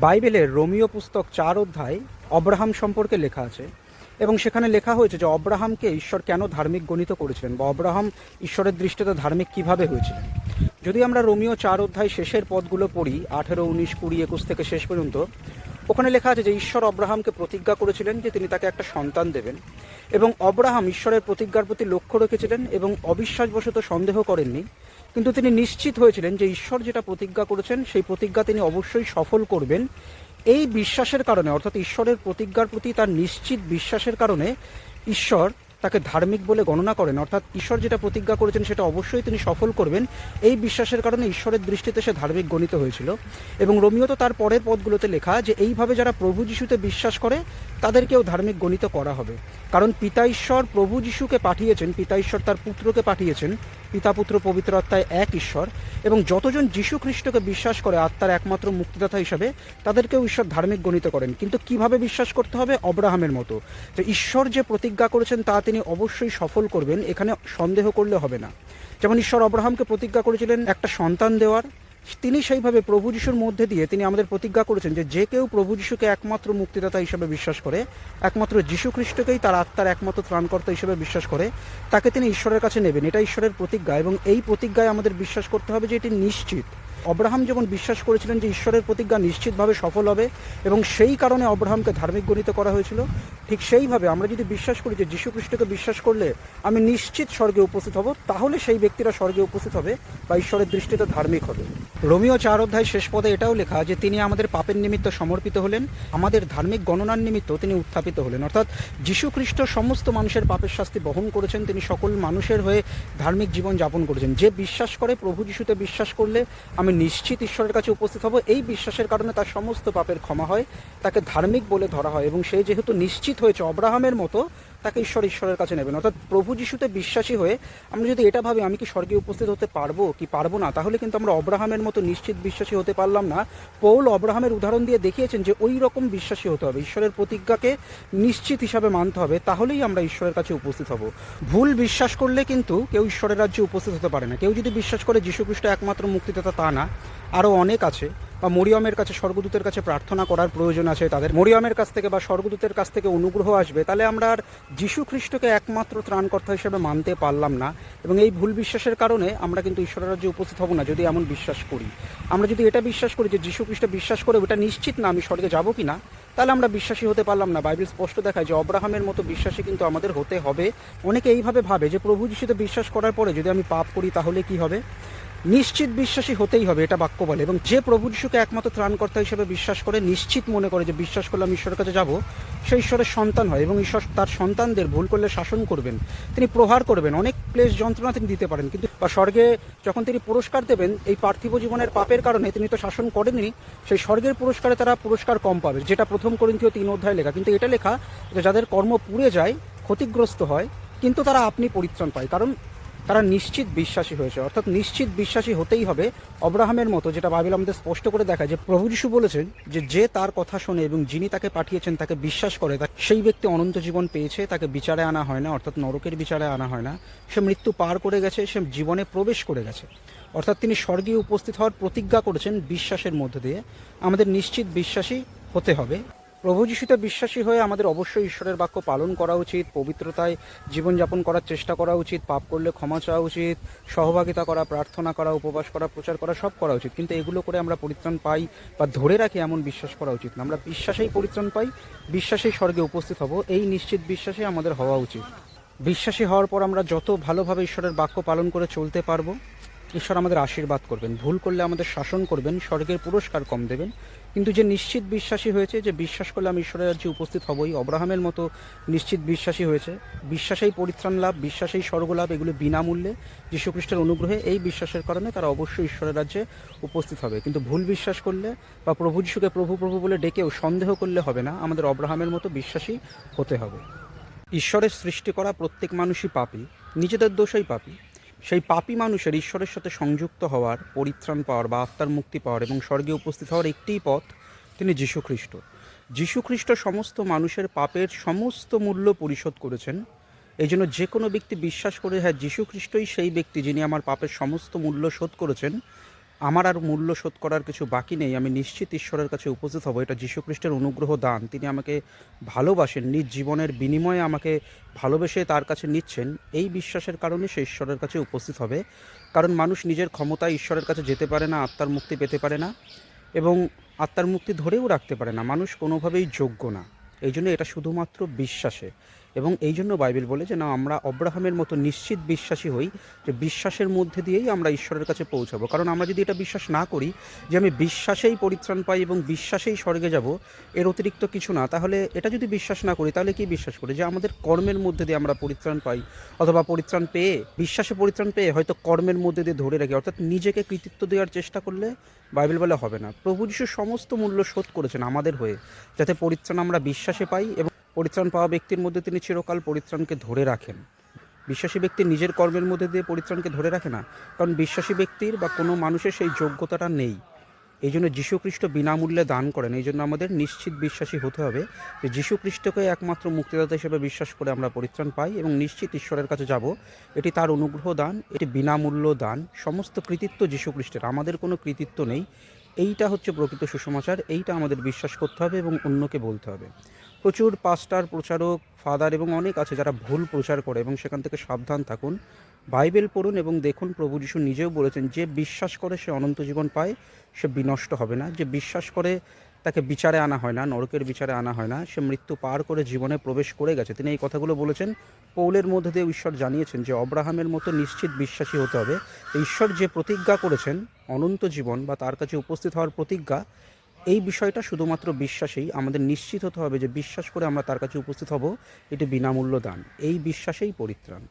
বাইবেলের রোমীয় পুস্তক 4 অধ্যায় অব্রাহাম সম্পর্কে লেখা আছে এবং সেখানে লেখা হয়েছে যে অব্রাহামকে ঈশ্বর কেন ধার্মিক গণিত করেছিলেন বা অব্রাহাম ঈশ্বরের দৃষ্টিতে ধার্মিক কিভাবে হয়েছিলেন। যদি আমরা রোমীয় 4 অধ্যায় শেষের পদগুলো পড়ি 18, 19, 20, 21 থেকে শেষ পর্যন্ত, ওখানে লেখা আছে যে ঈশ্বর অব্রাহামকে প্রতিজ্ঞা করেছিলেন যে তিনি তাকে একটা সন্তান দেবেন এবং অব্রাহাম ঈশ্বরের প্রতিজ্ঞার প্রতি লক্ষ্য রেখেছিলেন এবং অবিশ্বাসবশত সন্দেহ করেননি, কিন্তু তিনি নিশ্চিত হয়েছিলেন যে ঈশ্বর যেটা প্রতিজ্ঞা করেছেন সেই প্রতিজ্ঞা তিনি অবশ্যই সফল করবেন। এই বিশ্বাসের কারণে, অর্থাৎ ঈশ্বরের প্রতিজ্ঞার প্রতি তার নিশ্চিত বিশ্বাসের কারণে ঈশ্বর তাকে ধার্মিক বলে গণনা করেন, অর্থাৎ ঈশ্বর যেটা প্রতিজ্ঞা করেছেন সেটা অবশ্যই তিনি সফল করবেন। এই বিশ্বাসের কারণে ঈশ্বরের দৃষ্টিতে সে ধার্মিক গণিত হয়েছিল। এবং রোমীয় তো তার পরের পদগুলোতে লেখা যে এইভাবে যারা প্রভু যিশুতে বিশ্বাস করে তাদেরকেও ধার্মিক গণিত করা হবে, কারণ পিতা ঈশ্বর প্রভু যিশুকে পাঠিয়েছেন, পিতা ঈশ্বর তার পুত্রকে পাঠিয়েছেন, পিতা পুত্র পবিত্র আত্মায় এক ঈশ্বর, এবং যতজন যীশু খ্রিস্টকে বিশ্বাস করে আত্মার একমাত্র মুক্তিদাতা হিসাবে তাদেরকেও ঈশ্বর ধার্মিক গণিত করেন। কিন্তু কিভাবে বিশ্বাস করতে হবে? অব্রাহামের মতো, যে ঈশ্বর যে প্রতিজ্ঞা করেছেন তা তিনি অবশ্যই সফল করবেন, এখানে সন্দেহ করলে হবে না। যেমন ঈশ্বর অব্রাহামকে প্রতিজ্ঞা করেছিলেন একটা সন্তান দেওয়ার, তিনি সেইভাবে প্রভু যিশুর মধ্যে দিয়ে তিনি আমাদের প্রতিজ্ঞা করেছেন যে যে কেউ প্রভু যিশুকে একমাত্র মুক্তিদাতা হিসেবে বিশ্বাস করে, একমাত্র যীশু খ্রিস্টকেই তার আত্মার একমাত্র ত্রাণকর্তা হিসেবে বিশ্বাস করে, তাকে তিনি ঈশ্বরের কাছে নেবেন। এটা ঈশ্বরের প্রতিজ্ঞা এবং এই প্রতিজ্ঞায় আমাদের বিশ্বাস করতে হবে যে এটি নিশ্চিত। অব্রাহাম যেমন বিশ্বাস করেছিলেন যে ঈশ্বরের প্রতিজ্ঞা নিশ্চিতভাবে সফল হবে এবং সেই কারণে অব্রাহামকে ধার্মিক গণিত করা হয়েছিল, ঠিক সেইভাবে আমরা যদি বিশ্বাস করি যে যীশু খ্রিস্টকে বিশ্বাস করলে আমি নিশ্চিত স্বর্গে উপস্থিত হব, তাহলে সেই ব্যক্তিরা স্বর্গে উপস্থিত হবে বা ঈশ্বরের দৃষ্টিতে ধার্মিক হবে। রোমীয় 4 অধ্যায় শেষ পদে এটাও লেখা যে তিনি আমাদের পাপের নিমিত্ত সমর্পিত হলেন, আমাদের ধার্মিক গণনার নিমিত্ত তিনি উত্থাপিত হলেন। অর্থাৎ যীশু খ্রিস্ট সমস্ত মানুষের পাপের শাস্তি বহন করেছেন, তিনি সকল মানুষের হয়ে ধার্মিক জীবন যাপন করেছেন। যে বিশ্বাস করে প্রভু যিশুতে বিশ্বাস করলে আমি নিশ্চিত ঈশ্বরের কাছে উপস্থিত হব, এই বিশ্বাসের কারণে তার সমস্ত পাপের ক্ষমা হয়, তাকে ধার্মিক বলে ধরা হয় এবং সে যেহেতু নিশ্চিত হয়েছে অব্রাহামের মতো, তাকে ঈশ্বরের কাছে নেবেন। অর্থাৎ প্রভু যিশুতে বিশ্বাসী হয়ে আমরা যদি এটা ভাবি আমি কি স্বর্গে উপস্থিত হতে পারবো কি পারবো না, তাহলে কিন্তু আমরা অব্রাহামের মতো নিশ্চিত বিশ্বাসী হতে পারলাম না। পৌল অব্রাহামের উদাহরণ দিয়ে দেখিয়েছেন যে ওই রকম বিশ্বাসী হতে হবে, ঈশ্বরের প্রতিজ্ঞাকে নিশ্চিত হিসাবে মানতে হবে, তাহলেই আমরা ঈশ্বরের কাছে উপস্থিত হব। ভুল বিশ্বাস করলে কিন্তু কেউ ঈশ্বরের রাজ্যে উপস্থিত হতে পারে না। কেউ যদি বিশ্বাস করে যীশু খ্রিস্ট একমাত্র মুক্তিদাতা, তা না, আরও অনেক আছে, বা মরিয়মের কাছে স্বর্গদূতের কাছে প্রার্থনা করার প্রয়োজন আছে, তাদের মরিয়মের কাছ থেকে বা স্বর্গদূতের কাছ থেকে অনুগ্রহ আসবে, তাহলে আমরা আর যীশু খ্রিস্টকে একমাত্র ত্রাণকর্তা হিসেবে মানতে পারলাম না। এবং এই ভুল বিশ্বাসের কারণে আমরা কিন্তু ঈশ্বরের রাজ্যে উপস্থিত হব না যদি এমন বিশ্বাস করি। আমরা যদি এটা বিশ্বাস করি যে যীশু খ্রিস্ট বিশ্বাস করে ওটা নিশ্চিত না আমি স্বর্গে যাবো কি না, তাহলে আমরা বিশ্বাসী হতে পারলাম না। বাইবেল স্পষ্ট দেখায় যে অব্রাহামের মতো বিশ্বাসী কিন্তু আমাদের হতে হবে। অনেকে এইভাবে ভাবে যে প্রভু যিশুতে বিশ্বাস করার পরে যদি আমি পাপ করি তাহলে কি হবে? নিশ্চিত বিশ্বাসী হতেই হবে, এটা বাক্য বলে। এবং যে প্রভু যিশুকে একমাত্র ত্রাণকর্তা হিসেবে বিশ্বাস করে, নিশ্চিত মনে করে যে বিশ্বাস করলে আমি ঈশ্বরের কাছে যাব, সেই ঈশ্বরের সন্তান হয় এবং ঈশ্বর তার সন্তানদের ভুল করলে শাসন করবেন, তিনি প্রহার করবেন, অনেক ক্লেশ যন্ত্রণা তিনি দিতে পারেন, কিন্তু বা স্বর্গে যখন তিনি পুরস্কার দেবেন এই পার্থিব জীবনের পাপের কারণে তিনি তো শাসন করেননি, সেই স্বর্গের পুরস্কারে তারা পুরস্কার কম পাবে, যেটা 1 করিন্থীয় 3 অধ্যায় লেখা। কিন্তু এটা লেখা যে যাদের কর্ম পুড়ে যায়, ক্ষতিগ্রস্ত হয়, কিন্তু তারা আপনি পরিত্রাণ পায়, কারণ তারা নিশ্চিত বিশ্বাসী হয়েছে। অর্থাৎ নিশ্চিত বিশ্বাসী হতেই হবে অব্রাহামের মতো, যেটা বাইবেল আমাদের স্পষ্ট করে দেখায় যে প্রভু যিশু বলেছেন যে যে তার কথা শোনে এবং যিনি তাকে পাঠিয়েছেন তাকে বিশ্বাস করে, সেই ব্যক্তি অনন্ত জীবন পেয়েছে, তাকে বিচারে আনা হয় না, অর্থাৎ নরকের বিচারে আনা হয় না, সে মৃত্যু পার করে গেছে, সে জীবনে প্রবেশ করে গেছে। অর্থাৎ তিনি স্বর্গে উপস্থিত হওয়ার প্রতিজ্ঞা করেছেন বিশ্বাসের মধ্যে দিয়ে। আমাদের নিশ্চিত বিশ্বাসী হতে হবে। প্রভু যিশুতে বিশ্বাসী হয়ে আমাদের অবশ্যই ঈশ্বরের বাক্য পালন করা উচিত, পবিত্রতায় জীবনযাপন করার চেষ্টা করা উচিত, পাপ করলে ক্ষমা চাওয়া উচিত, সহভাগিতা করা, প্রার্থনা করা, উপবাস করা, প্রচার করা, সব করা উচিত। কিন্তু এগুলো করে আমরা পরিত্রাণ পাই বা ধরে রাখি এমন বিশ্বাস করা উচিত না। আমরা বিশ্বাসেই পরিত্রাণ পাই, বিশ্বাসেই স্বর্গে উপস্থিত হব, এই নিশ্চিত বিশ্বাসে আমাদের হওয়া উচিত। বিশ্বাসী হওয়ার পর আমরা যত ভালোভাবে ঈশ্বরের বাক্য পালন করে চলতে পারবো, ঈশ্বর আমাদের আশীর্বাদ করবেন, ভুল করলে আমাদের শাসন করবেন, স্বর্গের পুরস্কার কম দেবেন। কিন্তু যে নিশ্চিত বিশ্বাসী হয়েছে, যে বিশ্বাস করলে আমি ঈশ্বরের রাজ্যে উপস্থিত হবই, অব্রাহামের মতো নিশ্চিত বিশ্বাসী হয়েছে, বিশ্বাসেই পরিত্রাণ লাভ, বিশ্বাসেই স্বর্গলাভ, এগুলো বিনামূল্যে যীশুখ্রিস্টের অনুগ্রহে, এই বিশ্বাসের কারণে তারা অবশ্যই ঈশ্বরের রাজ্যে উপস্থিত হবে। কিন্তু ভুল বিশ্বাস করলে বা প্রভু যিশুকে প্রভু প্রভু বলে ডেকেও সন্দেহ করলে হবে না, আমাদের অব্রাহামের মতো বিশ্বাসী হতে হবে। ঈশ্বরের সৃষ্টি করা প্রত্যেক মানুষই পাপী, নিজেদের দোষেই পাপী। সেই পাপী মানুষের ঈশ্বরের সাথে সংযুক্ত হওয়ার, পরিত্রাণ পাওয়ার বা আত্মার মুক্তি পাওয়ার এবং স্বর্গে উপস্থিত হওয়ার একটিই পথ, তিনি যীশু খ্রিস্ট। যীশু খ্রিস্ট সমস্ত মানুষের পাপের সমস্ত মূল্য পরিশোধ করেছেন। এই জন্য যে কোনো ব্যক্তি বিশ্বাস করে হ্যাঁ যীশু খ্রিস্টই সেই ব্যক্তি যিনি আমার পাপের সমস্ত মূল্য শোধ করেছেন, আমার আর মূল্য শোধ করার কিছু বাকি নেই, আমি নিশ্চিত ঈশ্বরের কাছে উপস্থিত হব, এটা যীশুখ্রিস্টের অনুগ্রহ দান। তিনি আমাকে ভালোবাসেন, নিজ জীবনের বিনিময়ে আমাকে ভালোবেসে তার কাছে নিচ্ছেন, এই বিশ্বাসের কারণে সে ঈশ্বরের কাছে উপস্থিত হবে। কারণ মানুষ নিজের ক্ষমতায় ঈশ্বরের কাছে যেতে পারে না, আত্মার মুক্তি পেতে পারে না, এবং আত্মার মুক্তি ধরেও রাখতে পারে না। মানুষ কোনোভাবেই যোগ্য না। এই জন্য এটা শুধুমাত্র বিশ্বাসে, এবং এই জন্য বাইবেল বলে যে না, আমরা অব্রাহামের মতো নিশ্চিত বিশ্বাসী হই, যে বিশ্বাসের মধ্যে দিয়েই আমরা ঈশ্বরের কাছে পৌঁছাবো। কারণ আমরা যদি এটা বিশ্বাস না করি যে আমি বিশ্বাসেই পরিত্রাণ পাই এবং বিশ্বাসেই স্বর্গে যাব, এর অতিরিক্ত কিছু না, তাহলে এটা যদি বিশ্বাস না করি তাহলে কি বিশ্বাস করি? যে আমাদের কর্মের মধ্যে দিয়ে আমরা পরিত্রাণ পাই, অথবা পরিত্রাণ পেয়ে, বিশ্বাসে পরিত্রাণ পেয়ে হয়তো কর্মের মধ্যে দিয়ে ধরে রাখি, অর্থাৎ নিজেকে কৃতিত্ব দেওয়ার চেষ্টা করলে বাইবেল বলে হবে না। প্রভু যিশু সমস্ত মূল্য শোধ করেছেন আমাদের হয়ে, যাতে পরিত্রাণ আমরা বিশ্বাসে পাই, এবং পরিত্রাণ পাওয়া ব্যক্তির মধ্যে তিনি চিরকাল পরিত্রাণকে ধরে রাখেন। বিশ্বাসী ব্যক্তি নিজের কর্মের মধ্যে দিয়ে পরিত্রাণকে ধরে রাখে না, কারণ বিশ্বাসী ব্যক্তির বা কোনো মানুষের সেই যোগ্যতাটা নেই। এই জন্য যীশুখ্রিস্ট বিনামূল্যে দান করেন। এই জন্য আমাদের নিশ্চিত বিশ্বাসী হতে হবে যে যীশুখ্রিস্টকে একমাত্র মুক্তিদাতা হিসেবে বিশ্বাস করে আমরা পরিত্রাণ পাই এবং নিশ্চিত ঈশ্বরের কাছে যাব। এটি তার অনুগ্রহ দান, এটি বিনামূল্য দান। সমস্ত কৃতিত্ব যীশুখ্রিস্টের, আমাদের কোনো কৃতিত্ব নেই। এইটা হচ্ছে প্রকৃত সুসমাচার, এইটা আমাদের বিশ্বাস করতে হবে এবং অন্যকে বলতে হবে। প্রচুর পাস্টার, প্রচারক, ফাদার এবং অনেক আছে যারা ভুল প্রচার করে, এবং সেখান থেকে সাবধান থাকুন। বাইবেল পড়ুন এবং দেখুন, প্রভু যিশু নিজেও বলেছেন যে বিশ্বাস করে সে অনন্ত জীবন পায়, সে বিনষ্ট হবে না। যে বিশ্বাস করে তাকে বিচারে আনা হয় না, নরকের বিচারে আনা হয় না, সে মৃত্যু পার করে জীবনে প্রবেশ করে গেছে। তিনি এই কথাগুলো বলেছেন। পৌলের মধ্যে দিয়ে ঈশ্বর জানিয়েছেন যে অব্রাহামের মতো নিশ্চিত বিশ্বাসী হতে হবে। ঈশ্বর যে প্রতিজ্ঞা করেছেন অনন্ত জীবন বা তার কাছে উপস্থিত হওয়ার প্রতিজ্ঞা, এই বিষয়টা শুধুমাত্র বিশ্বাসেই আমাদের নিশ্চিত হতে হবে যে বিশ্বাস করে আমরা তার কাছে উপস্থিত হব, এটি বিনামূল্য দান। এই বিশ্বাসেই পরিত্রাণ।